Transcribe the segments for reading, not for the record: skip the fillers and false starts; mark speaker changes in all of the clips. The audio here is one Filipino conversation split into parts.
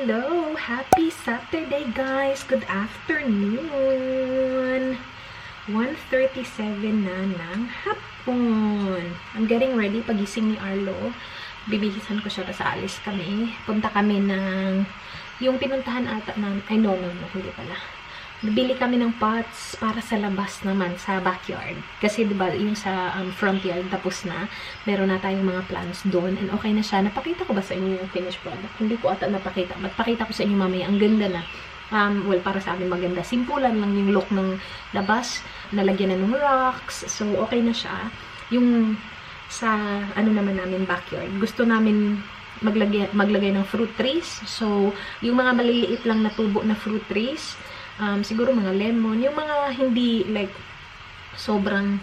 Speaker 1: Hello! Happy Saturday, guys! Good afternoon! 1:37 na ng hapon. I'm getting ready. Pagising ni Arlo. Bibihisan ko siya kasi alis kami. Punta kami ng yung pinuntahan ata ng... Ay, no, hindi pala. Bibili kami ng pots para sa labas naman, sa backyard. Kasi diba, yung sa front yard, tapos na. Meron na tayong mga plants doon. And okay na siya. Napakita ko ba sa inyo yung finished product? Hindi ko ata napakita. Magpakita ko sa inyo mamaya. Ang ganda na. Well, para sa amin maganda. Simpulan lang yung look ng labas. Nalagyan na ng rocks. So, okay na siya. Yung sa, ano naman namin, backyard. Gusto namin maglagay ng fruit trees. So, yung mga maliliit lang na tubo na fruit trees, siguro mga lemon, yung mga hindi like sobrang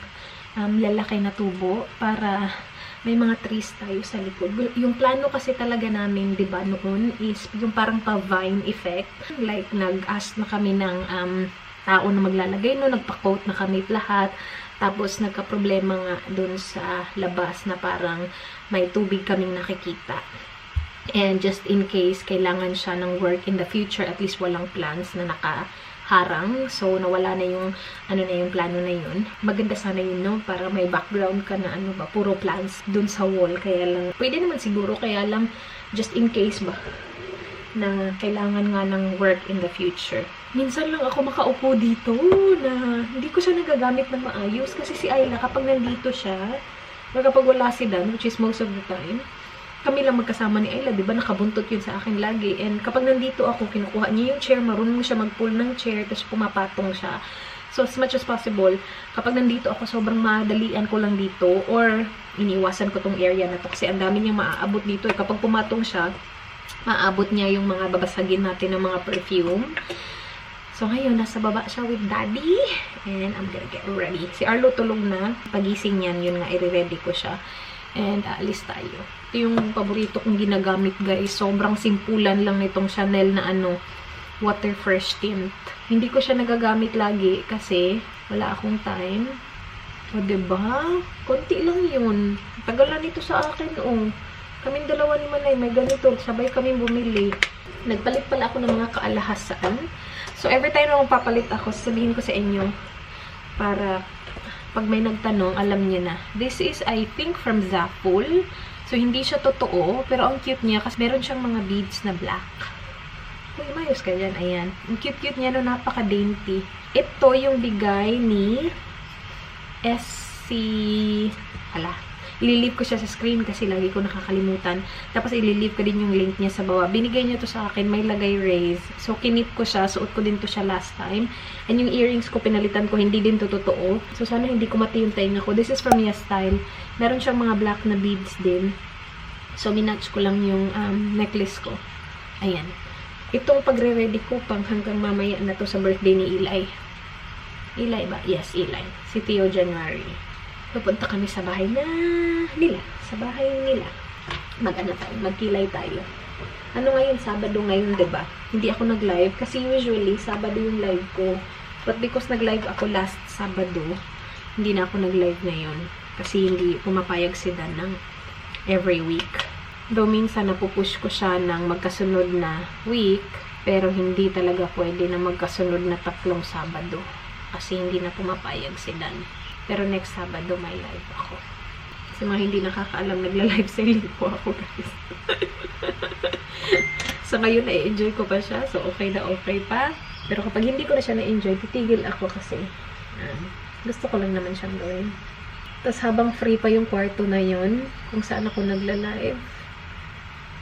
Speaker 1: lalaki na tubo para may mga trees tayo sa likod. Yung plano kasi talaga namin, di ba, noon is yung parang pa-vine effect. Like, nag-ask na kami ng tao na maglalagay, no? Nagpa-quote na kami lahat. Tapos, nagka-problema nga dun sa labas na parang may tubig kaming nakikita. And just in case, kailangan siya ng work in the future, at least walang plants na nakaharang. So, nawala na yung, yung plano na yun. Maganda sana yun, no? Para may background ka na, puro plants dun sa wall. Kaya lang, pwede naman siguro, kaya lang, just in case ba, na kailangan nga ng work in the future. Minsan lang ako makaupo dito na hindi ko siya nagagamit ng maayos. Kasi si Ayla, kapag nandito siya, kapag wala si Dan, which is most of the time, kami lang magkasama ni Ayla, di ba? Nakabuntot yun sa akin lagi. And kapag nandito ako, kinukuha niya yung chair, marunong siya mag-pull ng chair, tapos pumapatong siya. So, as much as possible, kapag nandito ako, sobrang madalian ko lang dito, or iniwasan ko tong area na to, kasi ang dami niyang maaabot dito. Kapag pumatong siya, maaabot niya yung mga babasagin natin ng mga perfume. So, ngayon, nasa baba siya with Daddy, and I'm gonna get ready. Si Arlo tulog na, pagising niyan, yun nga, i-ready ko siya. And aalis tayo. Ito yung paborito kong ginagamit, guys. Sobrang simpulan lang nitong Chanel na water fresh tint. Hindi ko siya nagagamit lagi kasi wala akong time. O, diba? Konti lang yun. Tagal na nito sa akin, oh. Kaming dalawa ni Manay, may ganito. Sabay kaming bumili. Nagpalit pala ako ng mga kaalahasan. So, every time na magpapalit ako, sabihin ko sa inyo para pag may nagtanong, alam niya na. This is, I think, from Zaful. So, hindi siya totoo. Pero, ang cute niya kasi meron siyang mga beads na black. Uy, mayos ka dyan. Ayan. Ang cute-cute niya, no? Napaka-dainty. Ito yung bigay ni SC... ililive ko siya sa screen kasi lagi ko nakakalimutan. Tapos, ililive ko din yung link niya sa baba. Binigay niya to sa akin. May lagay rhaze. So, kinip ko siya. Suot ko din to siya last time. And yung earrings ko, pinalitan ko. Hindi din to totoo. So, sana hindi ko mati yung tainga ko. This is from Yes Style. Meron siyang mga black na beads din. So, minatch ko lang yung necklace ko. Ayan. Itong pagre-ready ko pang hanggang mamaya na to sa birthday ni Eli. Eli ba? Yes, Eli. Si Theo January. Pupunta kami sa bahay nila. Sa bahay nila. Magkilay tayo. Ano ngayon? Sabado ngayon, diba? Hindi ako nag-live. Kasi usually, Sabado yung live ko. But because nag-live ako last Sabado, hindi na ako nag-live ngayon. Kasi hindi pumapayag si Dan ng every week. Though minsan napupush ko siya ng magkasunod na week, pero hindi talaga pwede na magkasunod na 3 Sabado. Kasi hindi na pumapayag si Dan. Pero next Sabado, may live ako. Kasi mga hindi nakakaalam, nagla-live selling po ako, guys. So, ngayon, na-enjoy ko pa siya. So, okay na okay pa. Pero kapag hindi ko na siya na-enjoy, titigil ako kasi gusto ko lang naman siyang gawin. Tapos, habang free pa yung kwarto na yun, kung saan ako nagla-live.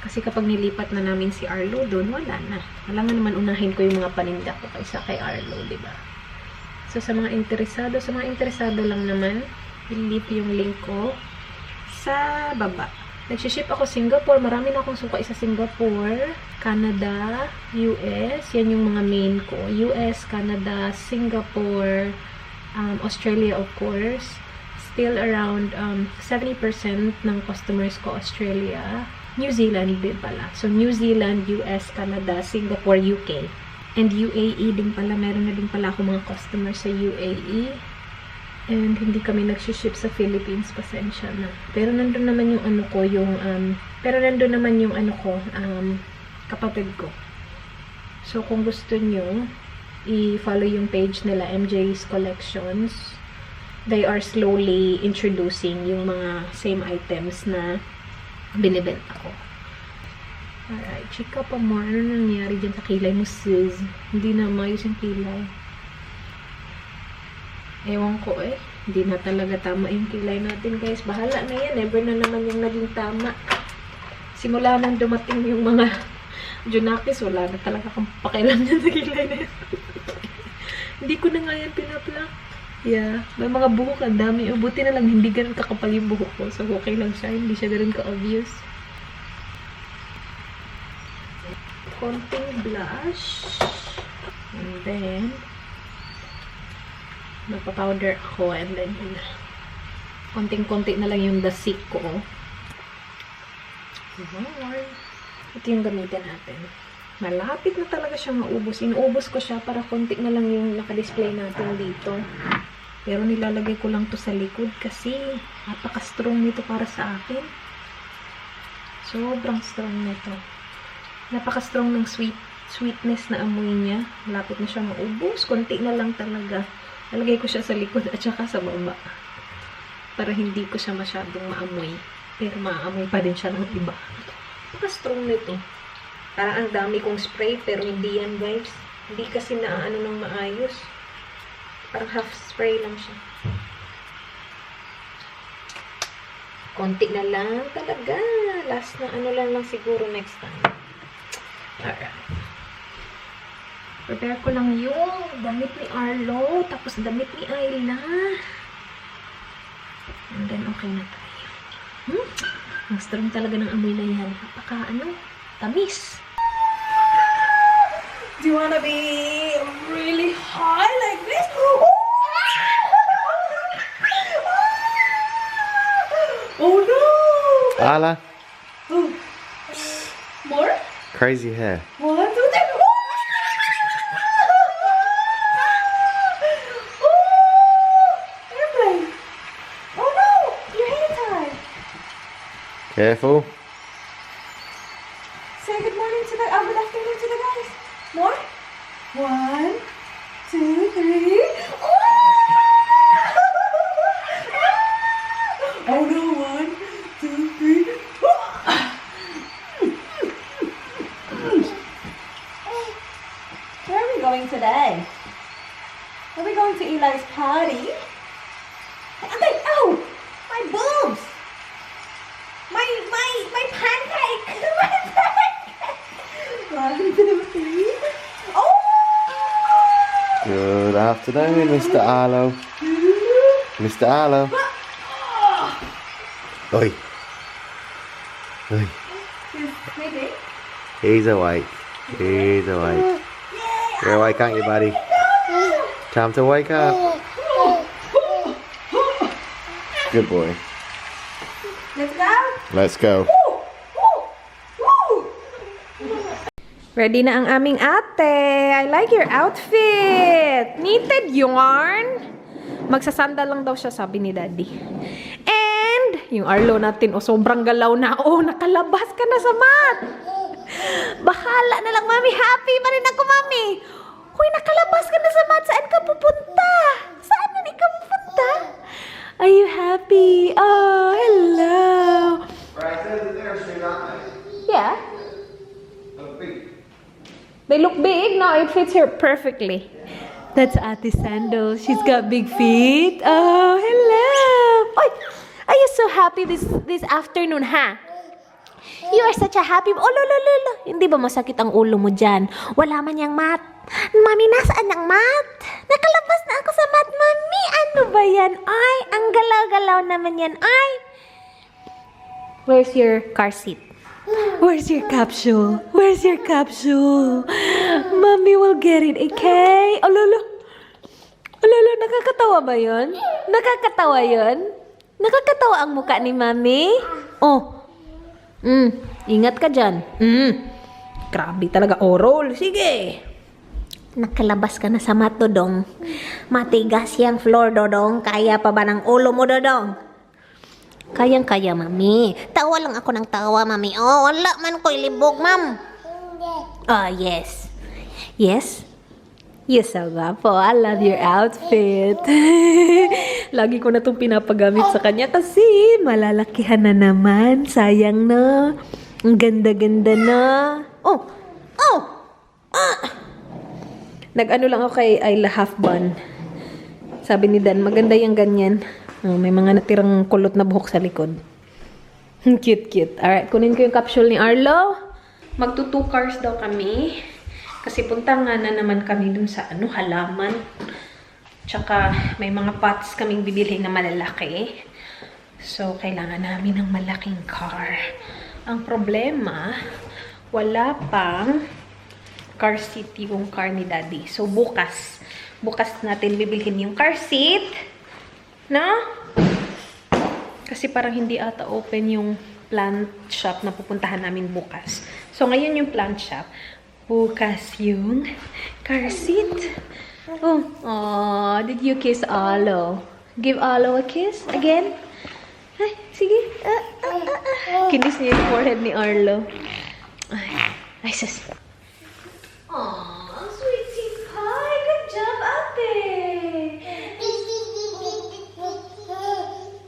Speaker 1: Kasi kapag nilipat na namin si Arlo doon, wala na. Wala nga naman unahin ko yung mga paninda ko kaysa kay Arlo, diba? So, sa mga interesado lang naman, i-leave yung link ko sa baba. Nagsiship ako Singapore. Marami na akong suka sa Singapore, Canada, US. Yan yung mga main ko. US, Canada, Singapore, Australia, of course. Still around 70% ng customers ko, Australia. New Zealand din pala. So, New Zealand, US, Canada, Singapore, UK. And UAE din pala, meron na din pala ako mga customers sa UAE. And hindi kami nagsiship sa Philippines, pasensya na. Pero nandun naman yung kapatid ko. So, kung gusto nyo, i-follow yung page nila, MJ's Collections. They are slowly introducing yung mga same items na binibenta ko. Alright, chika pa more. Ano nangyari dyan sa kilay mo, sis? Hindi na mayos yung kilay. Ewan ko eh. Hindi na talaga tama yung kilay natin, guys. Bahala na yan. Never na naman yung naging tama. Simula nang dumating yung mga Junakis, wala na talaga kang pakialam yan sa kilay na yan. Hindi ko na nga yan pinaplak. Yeah. May mga buhok, ang dami. Buti na lang, hindi ganun kakapal yung buhok ko. So, okay lang siya. Hindi siya ganun ka-obvious. Konting blush. And then, napapowder ako. And then, konting-konti na lang yung dasik ko. Ito yung gamitin natin. Malapit na talaga siyang maubos. Inuubos ko siya para konti na lang yung naka-display natin dito. Pero nilalagay ko lang to sa likod kasi napaka-strong nito para sa akin. Sobrang strong nito. Napaka-strong ng sweetness na amoy niya. Malapit na siya maubos. Konti na lang talaga. Nalagay ko siya sa likod at saka sa baba. Para hindi ko siya masyadong maamoy. Pero maamoy pa din siya ng iba. Napaka-strong nito. Parang ang dami kong spray, pero hindi yan, guys. Hindi kasi naaano ng maayos. Parang half spray lang siya. Konti na lang talaga. Last na ano lang siguro next time. Alright. Prepare ko lang yung damit ni Arlo, tapos damit ni Isla. And then, okay na tayo. Ang strong talaga ng amoy na yan. Tamis. Do you wanna be really high like this? Oh no!
Speaker 2: Ala.
Speaker 1: Oh. More?
Speaker 2: Crazy hair.
Speaker 1: 1, 2, 3. Airplane. Oh no! Your hair tie.
Speaker 2: Careful.
Speaker 1: Say good morning to the good afternoon to the guys. More? 1, 2, 3. Oh no! 1, 2, 3. Where are we going today? Are we going to Eli's party? Oh! My boobs! My pancake! My pancake! 1, 2, 3. Oh!
Speaker 2: Good afternoon, Mr. Arlo. Mr. Arlo. Oi. Oi.
Speaker 1: Maybe.
Speaker 2: He's awake. He's awake. You're awake, aren't you, buddy? Time to wake up. Good boy.
Speaker 1: Let's go.
Speaker 2: Let's go.
Speaker 1: Ready na ang aming ate. I like your outfit. Knitted yarn. Magsasandal lang daw siya, sabi ni Daddy. And, yung Arlo natin, sobrang galaw na. Nakalabas ka na sa mat. Bahala na lang, Mami. Happy pa rin ako, Mami. Hoy, nakalabas ka na sa mat. Saan ka pupunta? Saan na ka pupunta? Are you happy? Oh, hello.
Speaker 2: Right, they're straight, aren't they?
Speaker 1: Yeah.
Speaker 2: Look big.
Speaker 1: They look big. No, it fits her perfectly. That's Ate Sandals. She's got big feet. Oh, hello. Oy, are you so happy this afternoon, ha? You are such a happy... Oh, lolo. Hindi ba masakit ang ulo mo dyan? Wala man yang mat. Mami, nasaan ang mat? Nakalabas na ako sa mat, Mami. Ano ba yan? Ay, ang galaw-galaw naman yan. Ay. Where's your car seat? Where's your capsule? Where's your capsule? Mommy will get it, okay? Oh, lolo. Oh, lolo, nakakatawa ba yun? Nakakatawa yun? Nakakatawa ang muka ni Mami? Oh. Ingat ka dyan. Grabe talaga. Oh, roll. Sige. Nakalabas ka na sa mat, Dodong. Matigas yung floor, Dodong. Kaya pa ba ng ulo mo, Dodong? Kayang-kaya, Mami. Tawa lang ako ng tawa, Mami. Oh, wala man ko'y libog, Ma'am. Oh, yes. Yes? You're so guwapo. I love your outfit. Lagi ko na itong pinapagamit sa kanya kasi malalakihan na naman. Sayang na. Ang ganda-ganda na. Oh! Oh! Ah! Nag-ano lang ako kay ISLA half bun. Sabi ni Dan, maganda yung ganyan. Oh, may mga natirang kulot na buhok sa likod. Cute, cute. Alright, kunin ko yung capsule ni Arlo. Magto 2 cars daw kami. Kasi punta nga na naman kami dun sa halaman. Tsaka may mga pots kaming bibili na malalaki. So, kailangan namin ng malaking car. Ang problema, wala pang car seat yung car ni Daddy. So, bukas natin bibilhin yung car seat. Na? Kasi parang hindi ata open yung plant shop na pupuntahan namin bukas. So, ngayon yung plant shop. Bukas yung car seat. Oh, did you kiss Arlo? Give Arlo a kiss again? Ay, sige. Kinis niya yung forehead ni Arlo. Ay, sus. Aw, sweetie pie. Good job, ate.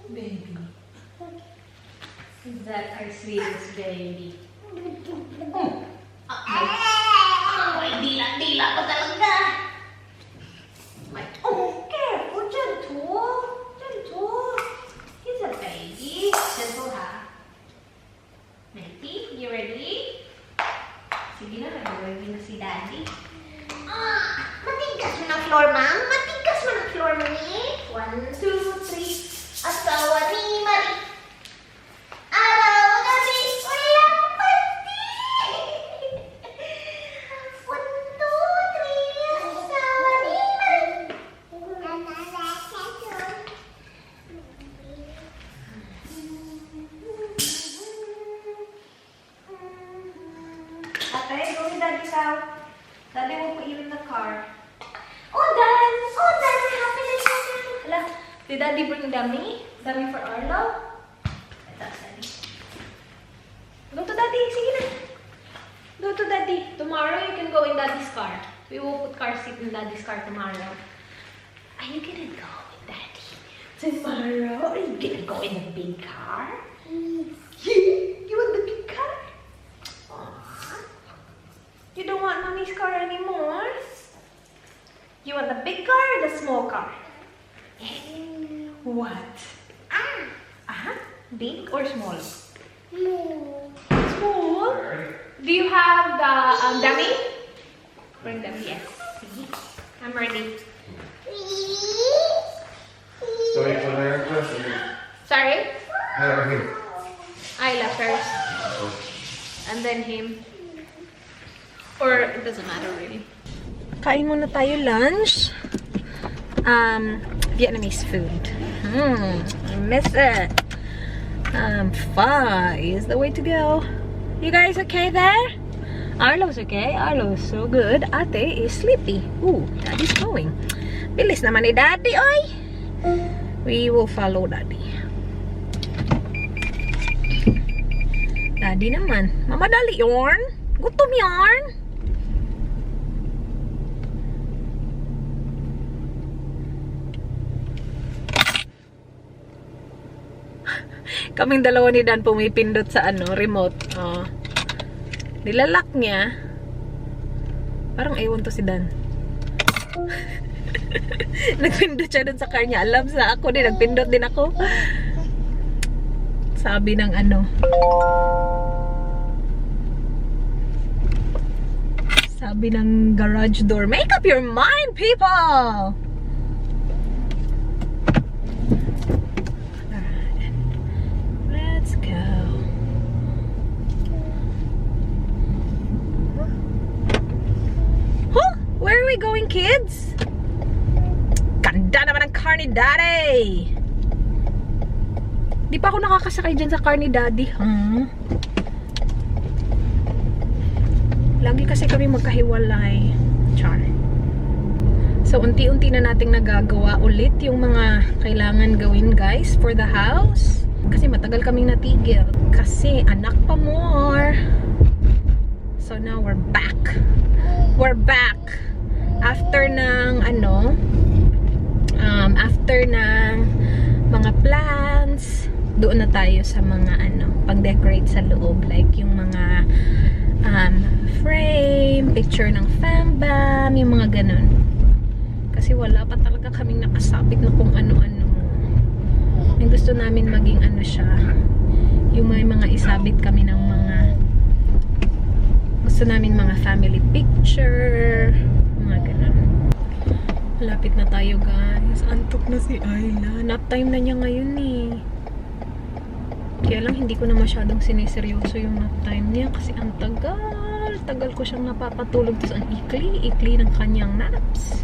Speaker 1: Baby. Is that our sweetest baby? Ay, dila pa talaga. Oh, careful, gentle. He's a baby. Gentle, ha? Matey, you ready? Sige na, nag-ready na si Daddy.
Speaker 3: Matigas mo ng floor, ma'am. Matigas mo ng floor, mami. 1, 2, 3. Asawa ni Mari. Araw, gabi, ulang pati. 1, 2, 3. Asawa ni Mari.
Speaker 1: Ate, go with Daddy's out. Daddy will put you in the car.
Speaker 3: Oh, Dan, what happened?
Speaker 1: Hala, did Daddy bring dummy? Dummy for Arlo? That's Daddy. Go to Daddy, sige na. Go to Daddy. Tomorrow you can go in Daddy's car. We will put car seat in Daddy's car tomorrow. Are you gonna go with Daddy tomorrow? Are you gonna go in the big car? You want the big car? Aww. You don't want Mommy's car anymore? You want the big car or the small car? What? Big or small? Small? Do you have the dummy? Bring them, yes. I'm ready.
Speaker 2: Sorry for there first.
Speaker 1: Sorry?
Speaker 2: Him.
Speaker 1: Isla first. And then him. Or it doesn't matter really. Kain muna tayo lunch. Vietnamese food. I miss it. Pho is the way to go. You guys okay there? Arlo's okay. Arlo is so good. Ate is sleepy. Ooh, Daddy's going. Bilis naman ni Daddy, oy. We will follow Daddy. Daddy naman. Mamadali yarn. Gutom yarn. Kaming dalawa ni Dan pumipindot sa remote. Oh. Nilalak niya. Parang ewan to si Dan. Nagpindot siya dun sa car niya. Alam sa ako din. Nagpindot din ako. Sabi ng sabi ng garage door, make up your mind, people! Alright. Let's go. Huh? Where are we going, kids? Ganda naman ang car ni Daddy! Di pa ako nakakasakay dyan sa car ni Daddy, huh? Lagi kasi kami magkahiwalay. Char. So, unti-unti na nating nagagawa ulit yung mga kailangan gawin, guys, for the house. Kasi matagal kaming natigil. Kasi anak pa more. So now we're back. We're back. After ng after ng mga plans, doon na tayo sa mga pag-decorate sa loob, like yung mga frame, picture ng fambam, yung mga ganun. Kasi wala pa talaga kaming nakasabit na kung ano-ano. Yung gusto namin maging siya, yung may mga isabit kami ng mga gusto namin mga family picture, mga ganun. Lapit na tayo, guys. Antok na si Ayla. Nap time na niya ngayon eh. Kaya lang hindi ko na masyadong siniseryoso yung nap time niya kasi ang tagal ko siyang napapatulog, tapos ang ikli ng kanyang naps.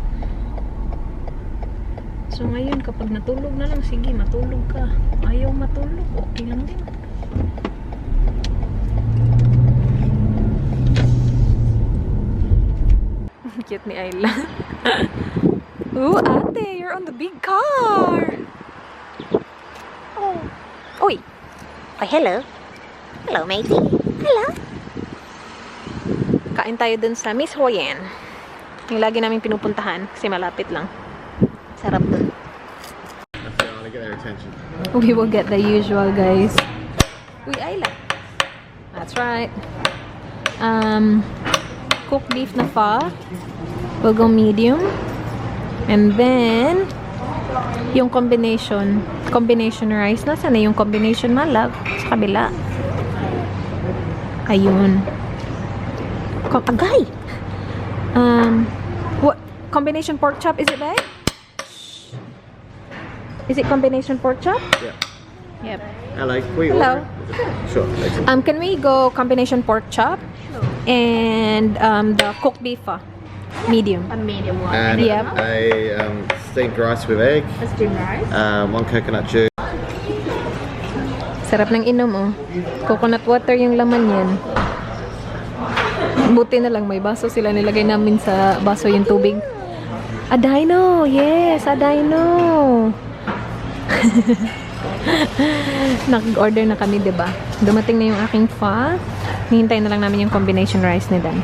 Speaker 1: So ngayon kapag natulog na lang, sige matulog ka. Ayaw matulog, okay lang din. Cute ni Ayla. Ooh, ate, you're on the big car.
Speaker 3: Oh. Uy. Oh, hello. Hello, matey. Hello.
Speaker 1: Kain tayo dun sa Miss Hoyen. Yung lagi namin pinupuntahan kasi malapit lang. Sarap dun.
Speaker 2: I want to get their attention.
Speaker 1: We will get the usual, guys. Uy, Ayla. That's right. Cooked beef na pho. We'll go medium. And then, yung combination rice. Nasaan na yung combination, my love? Sa kabila. Ayun. Agay! What? Combination pork chop, is it, babe? Is it combination pork chop?
Speaker 2: Yeah.
Speaker 1: Yep.
Speaker 2: Hello. We
Speaker 1: Hello.
Speaker 2: Sure.
Speaker 1: Can we go combination pork chop? And the cooked beef pho. Medium.
Speaker 3: A medium one.
Speaker 2: And
Speaker 1: Yep.
Speaker 2: a steamed rice with egg.
Speaker 3: A steamed rice.
Speaker 2: 1 coconut juice.
Speaker 1: Sarap ng inom, oh. Coconut water yung laman yan. Buti na lang may baso sila, nilagay namin sa baso yung tubig. A dino! Yes! A dino! Nag-order na kami, diba? Dumating na yung aking pho. Hihintay na lang namin yung combination rice ni Dan.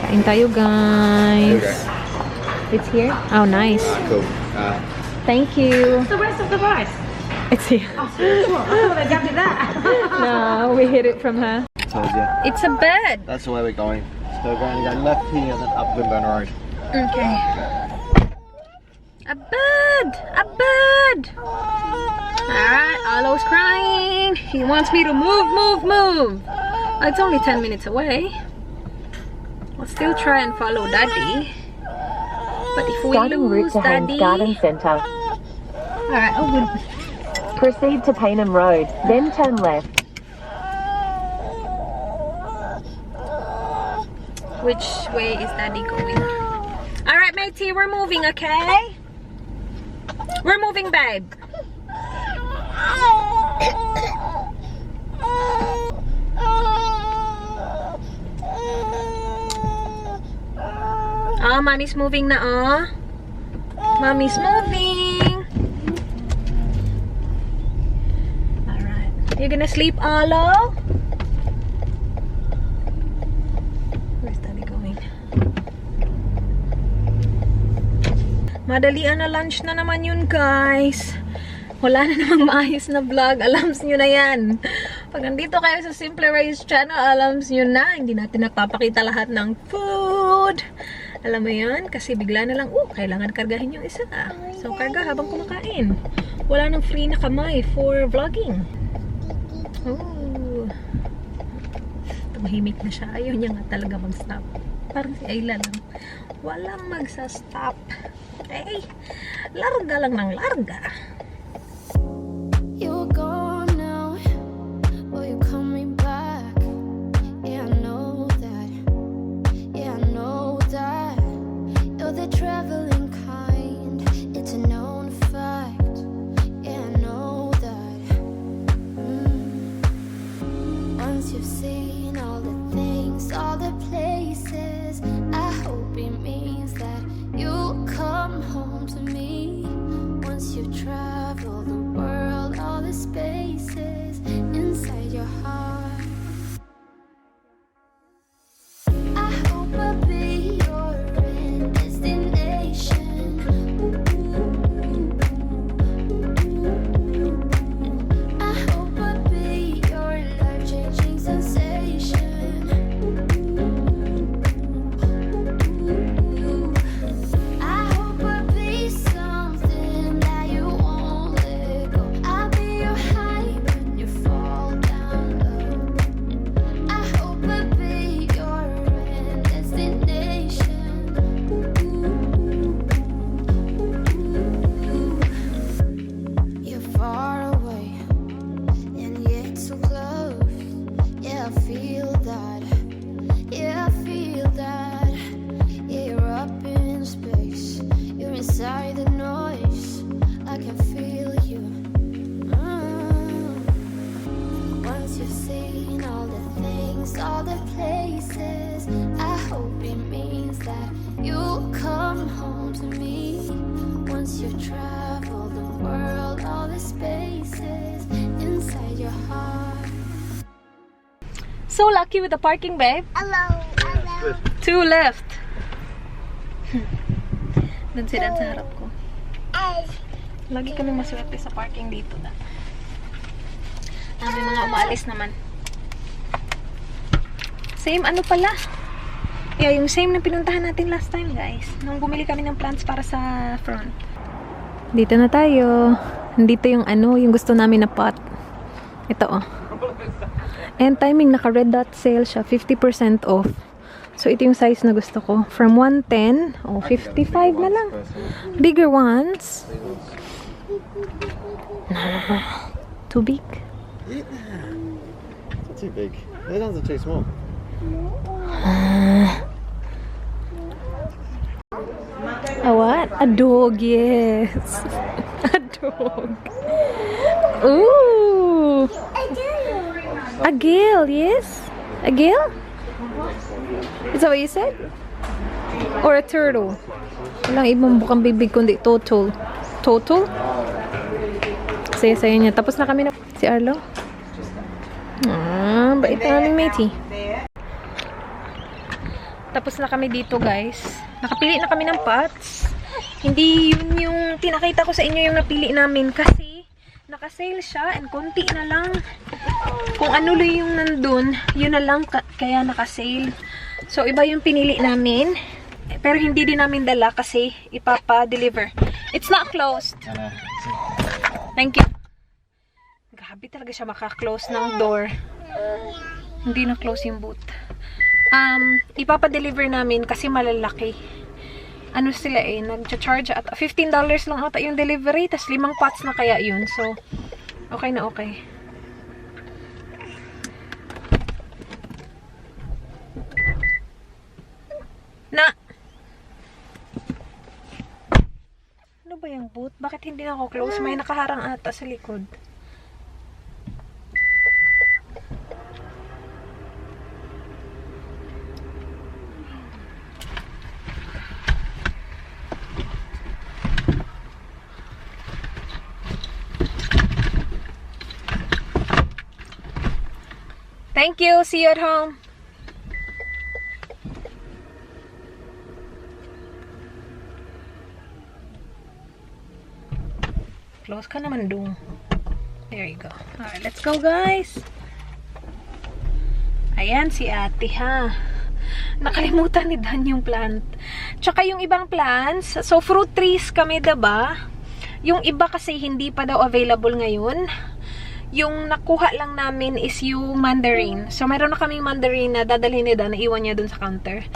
Speaker 1: Kain tayo, guys. It's here? Oh, nice.
Speaker 2: Cool.
Speaker 1: Thank you.
Speaker 3: The rest of the rice.
Speaker 1: It's here.
Speaker 3: Oh, sure. I thought I got that.
Speaker 1: No, we hid it from her.
Speaker 2: Told you.
Speaker 1: It's a bed.
Speaker 2: That's the way we're going. So we're going to go left here and then up Wimburn Road.
Speaker 1: Okay. A bed! A bed! Alright, Arlo's crying. He wants me to move. It's only 10 minutes away. I'll still try and follow Daddy. But if we
Speaker 4: Starting route
Speaker 1: lose
Speaker 4: to Haynes
Speaker 1: Daddy...
Speaker 4: Garden Centre.
Speaker 1: Alright, oh good.
Speaker 4: Proceed to Paynham Road, then turn left.
Speaker 1: Which way is Daddy going? Alright, matey, we're moving, okay? We're moving, babe. Oh, mommy's moving na, oh. Mommy's moving. Alright. You gonna sleep, Arlo? Where's Daddy going? Madalian na lunch na naman yun, guys. Wala na namang maayos na vlog. Alams nyo na yan. Pag nandito kayo sa Simple Rhaze channel, alams nyo na. Hindi natin napapakita lahat ng food. Alam mo yun? Kasi bigla na lang, kailangan kargahin yung isa. So, karga habang kumakain. Wala nang free na kamay for vlogging. Tumahimik na siya. Ayaw niya nga talaga mag-stop. Parang si Ayla lang. Walang magsa-stop. Okay? Larga lang ng larga.
Speaker 5: You're gone now. Will you coming back? Yeah, I know that. Yeah, I know that. You're the traveling kind. It's a known fact. Yeah, I know that. Once you've seen all the things, all the places, I hope it means that you'll come home to me. Once you've traveled the world, all the spaces inside your heart. other places. I hope it means that you'll come home to me once you've traveled the world, all the spaces inside your heart.
Speaker 1: So lucky with the parking, babe.
Speaker 3: Hello. Hello.
Speaker 1: 2 left. Doon sila sa harap ko. Lagi kami maswerte sa parking dito na. May mga umaalis naman. Same ano pala. Yeah, yung same na pinuntahan natin last time, guys. Nung bumili kami ng plants para sa front. Dito na tayo. Dito yung ano, yung gusto namin na pot. Ito oh. And timing, naka red dot sale siya. 50% off. So, ito yung size na gusto ko. From 110, 55 na lang. Bigger ones. Too big.
Speaker 2: Not too big. Those ones are too small.
Speaker 1: A what? A dog, yes. A dog. Ooh. A gill, yes. A gill? Is that what you said? Or a turtle? Walang ibang bukang bibig kundi total. Total? Saya-saya niya. Tapos na kami na si Arlo. Bait na aming matey. Tapos na kami dito, guys. Nakapili na kami ng pots. Hindi yun yung pinakita ko sa inyo yung napili namin kasi naka-sale siya and konti na lang. Kung ano lang yung nandun, yun na lang kaya naka-sale. So, iba yung pinili namin. Pero hindi din namin dala kasi ipapa-deliver. It's not closed. Thank you. Grabe talaga siya maka-close ng door. Hindi na close yung boot. Ipapa-deliver namin kasi malalaki. Ano sila eh, nag-charge at $15 lang ata yung delivery, tas 5 pots na kaya yun. So, okay na okay. Na! Ano ba yung boot? Bakit hindi na ako close? May nakaharang ata sa likod. Thank you. See you at home. Close ka naman doon. There you go. Alright, let's go, guys. Ayan si ate, ha. Nakalimutan ni Dan yung plant. Tsaka yung ibang plants. So, fruit trees kami, diba? Yung iba kasi hindi pa daw available ngayon. Yung nakuha lang namin is yung mandarin. So, mayroon na kaming mandarin na dadalhin ni Dan. Naiwan niya dun sa counter.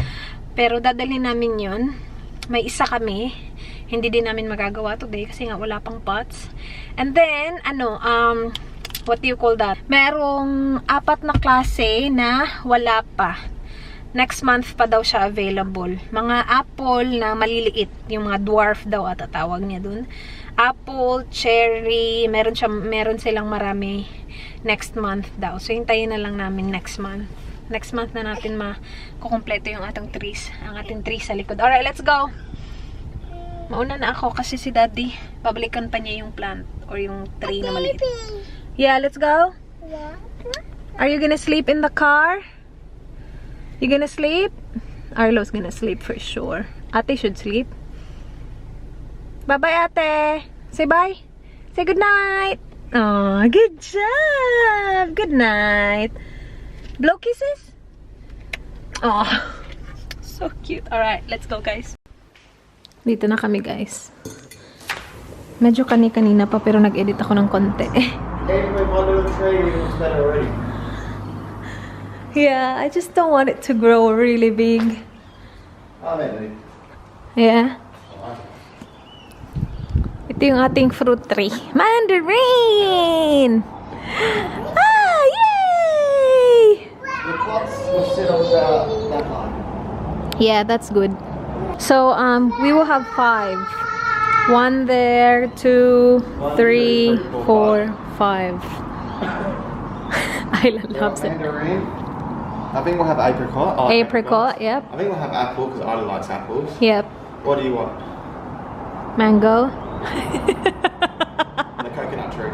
Speaker 1: Pero dadalhin namin yun. May isa kami. Hindi din namin magagawa today kasi nga wala pang pots. And then, what do you call that? Merong 4 na klase na wala pa. Next month pa daw siya available. Mga apple na maliliit. Yung mga dwarf daw at tawag niya dun. Apple, cherry, meron silang marami next month daw. So, hintayin na lang namin next month. Next month na natin makukumpleto yung ating trees. Ang ating trees sa likod. Alright, let's go! Mauna na ako kasi si Daddy, babalikan pa niya yung plant or yung tree na maliit. Yeah, let's go? Are you gonna sleep in the car? You gonna sleep? Arlo's gonna sleep for sure. Ate should sleep. Bye-bye, ate. Say bye. Say good night. Oh, good job. Good night. Blow kisses? Oh, so cute. Alright, let's go, guys. Dito na kami, guys. Medyo kanina pa pero nag-edit ako ng konti. Yeah, I just don't want it to grow really big. Yeah. Ito yung ating fruit tree. Mandarin! Ah, yay!
Speaker 2: The pots will sit on that line.
Speaker 1: Yeah, that's good. So, we will have 5. 1 there, 2, 3, 4, 5. Isla loves it.
Speaker 2: Mandarin. I think we'll have apricot. Oh,
Speaker 1: Apricot, yep.
Speaker 2: I think we'll have apple because Isla likes apples.
Speaker 1: Yep.
Speaker 2: What do you want?
Speaker 1: Mango.
Speaker 2: The coconut tree.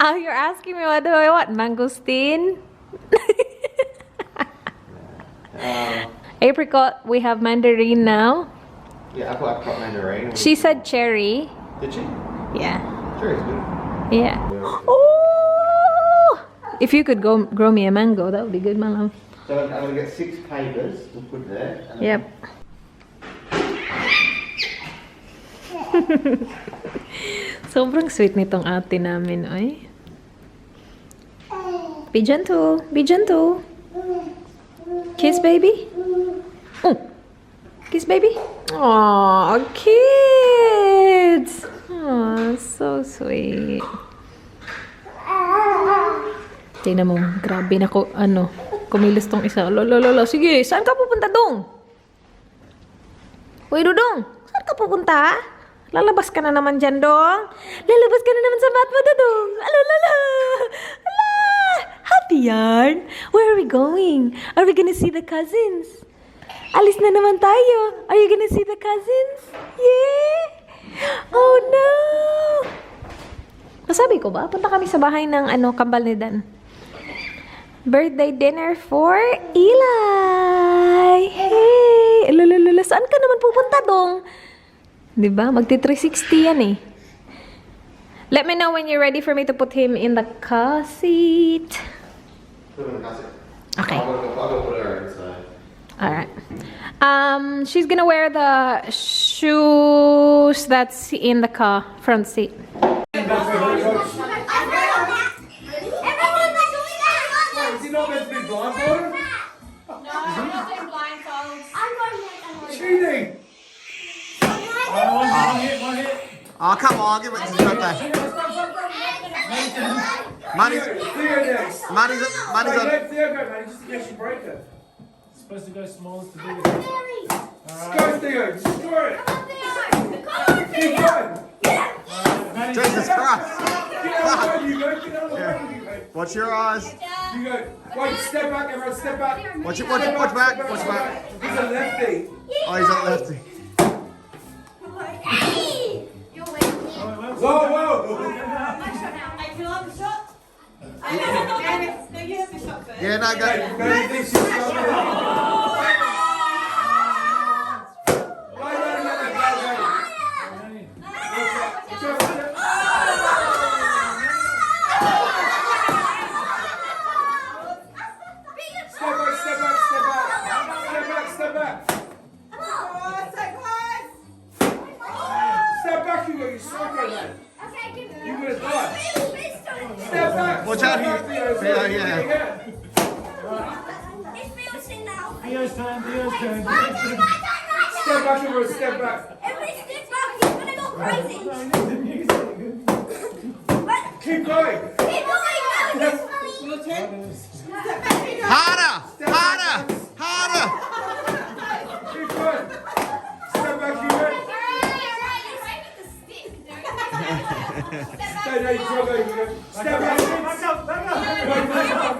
Speaker 1: Oh, you're asking me what do I want? Mangosteen? Apricot, we have mandarin now.
Speaker 2: Yeah, apple, apricot, mandarin.
Speaker 1: She said cherry.
Speaker 2: Did she?
Speaker 1: Yeah.
Speaker 2: Cherry's good.
Speaker 1: Yeah. Oh! If you could grow me a mango, that would be good, my love.
Speaker 2: So I'm going to get 6 papers to put there. And
Speaker 1: Yep. Sobrang sweet nitong ate namin, ay. Be gentle. Be gentle. Kiss, baby. Oh. Kiss, baby. Aw, kids. Aw, so sweet. Tingnan mo, grabe na ko, kumilos tong isa. Lolo, sige, saan ka pupunta, Dong? Uy, Dudong, saan ka pupunta? Lalabas ka na naman dyan, Dong. Lalabas ka na naman sa mat mo, Dudong. Alala. Happy yarn. Where are we going? Are we gonna see the cousins? Alis na naman tayo. Are you gonna see the cousins? Yeah? Oh, no. Nasabi ko ba? Punta kami sa bahay ng kambal ni Dan. Birthday dinner for Eli. Hey! Lululula, saan ka naman pupunta, Dong? Diba? Magti-360 yan eh. Let me know when you're ready for me to put him in the car seat. Okay.
Speaker 2: I'll go put her inside.
Speaker 1: Alright. She's gonna wear the shoes that's in the car front seat.
Speaker 6: Is he not meant to be blindfolded?
Speaker 3: No, I'm not doing blindfolds. I'm going
Speaker 6: Cheating! One hit.
Speaker 2: Oh, come on, give it to his birthday. Money's
Speaker 6: Theo next.
Speaker 2: on.
Speaker 6: Let Theo go, man, just in case you break it.
Speaker 7: It's supposed to go small to big.
Speaker 6: Go, Theo, destroy it. Keep going.
Speaker 2: Jesus Christ.
Speaker 6: Get out of the way, you go. Get out of the way, you go.
Speaker 2: Watch your eyes.
Speaker 6: You go. Wait, step back, everyone, step back.
Speaker 2: Watch
Speaker 6: Step
Speaker 2: back.
Speaker 6: step
Speaker 2: Watch back.
Speaker 6: He's a lefty.
Speaker 2: Oh, he's on lefty.
Speaker 6: Whoa.
Speaker 2: Yeah, no, go.
Speaker 6: Many things she's got there. Step back. Step back, you go, you psycho man. You're gonna die. Step back.
Speaker 2: Watch out,
Speaker 6: Step back,
Speaker 2: Theo.
Speaker 6: Theo.
Speaker 2: Yeah.
Speaker 7: Theo's turn.
Speaker 6: Step back, everyone, step back. Keep going.
Speaker 2: Harder.
Speaker 6: Keep going. Step back, you go. No, you can't go, you go. Step back. Back up.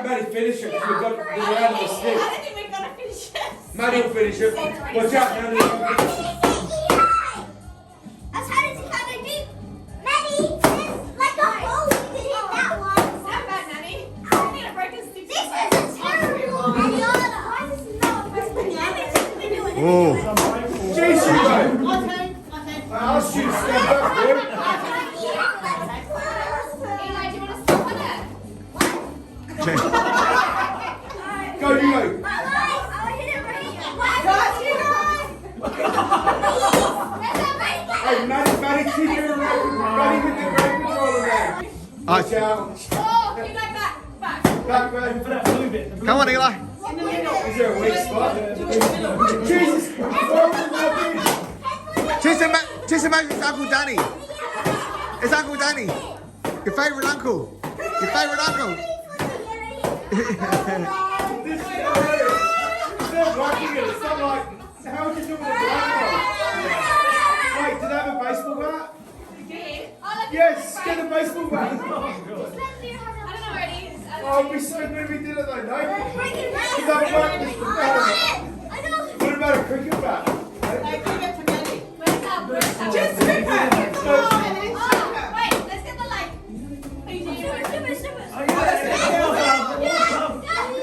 Speaker 6: Maddie, finish it. You've got the round of the stick.
Speaker 3: I don't think we're gonna finish it.
Speaker 6: Maddie will finish it. Watch out, Maddie.
Speaker 3: As hard as you can, do. Maddie, it's like a hole. You can hit that one. It's not bad, Nanny. I need to break a stick. This is a terrible banana. Why is this not a banana?
Speaker 2: Whoa.
Speaker 6: Chase you, guys.
Speaker 3: My turn.
Speaker 6: I asked you to step back, dude.
Speaker 3: Eli, do you want to stop with it?
Speaker 6: Go, you go. Hey, Maddie, keep your Maddie with the brake controller there. Watch out.
Speaker 3: Oh, you go back.
Speaker 6: Back, man.
Speaker 7: For that blue bit.
Speaker 2: Come on, Eli.
Speaker 6: Is there a weak spot? Jesus.
Speaker 2: Chase him back. It's Uncle Danny. Your favourite uncle. Your favourite uncle.
Speaker 7: They're whacking it. It's not like, how would you do it with a blindfold? Wait, do they have a baseball bat? Yes, get a baseball bat.
Speaker 3: I don't know where it is.
Speaker 7: Oh, it'd be so good if we did it though, no?
Speaker 3: Bring it back.
Speaker 7: Does that work, Mr. Bat?
Speaker 3: I know.
Speaker 7: What about a cricket bat?
Speaker 6: Just grip her. Oh, and then shake her.
Speaker 3: Wait, let's get the light.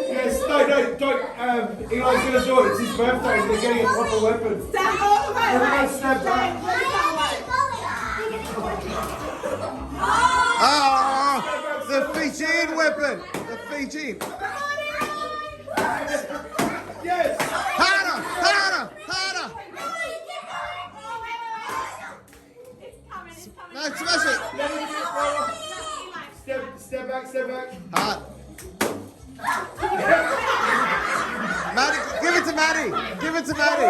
Speaker 7: Yes, no, don't. Eli's gonna do it. It's his birthday. They're getting a proper weapon.
Speaker 6: Stand all the way.
Speaker 7: Everyone stand back.
Speaker 2: Oh, the Fijian weapon. The Fijian.
Speaker 7: Yes.
Speaker 2: Harder, harder, harder. No, smash it.
Speaker 7: Step back, step back.
Speaker 2: Hard. Maddie, give it to Maddie. Give it to Maddie.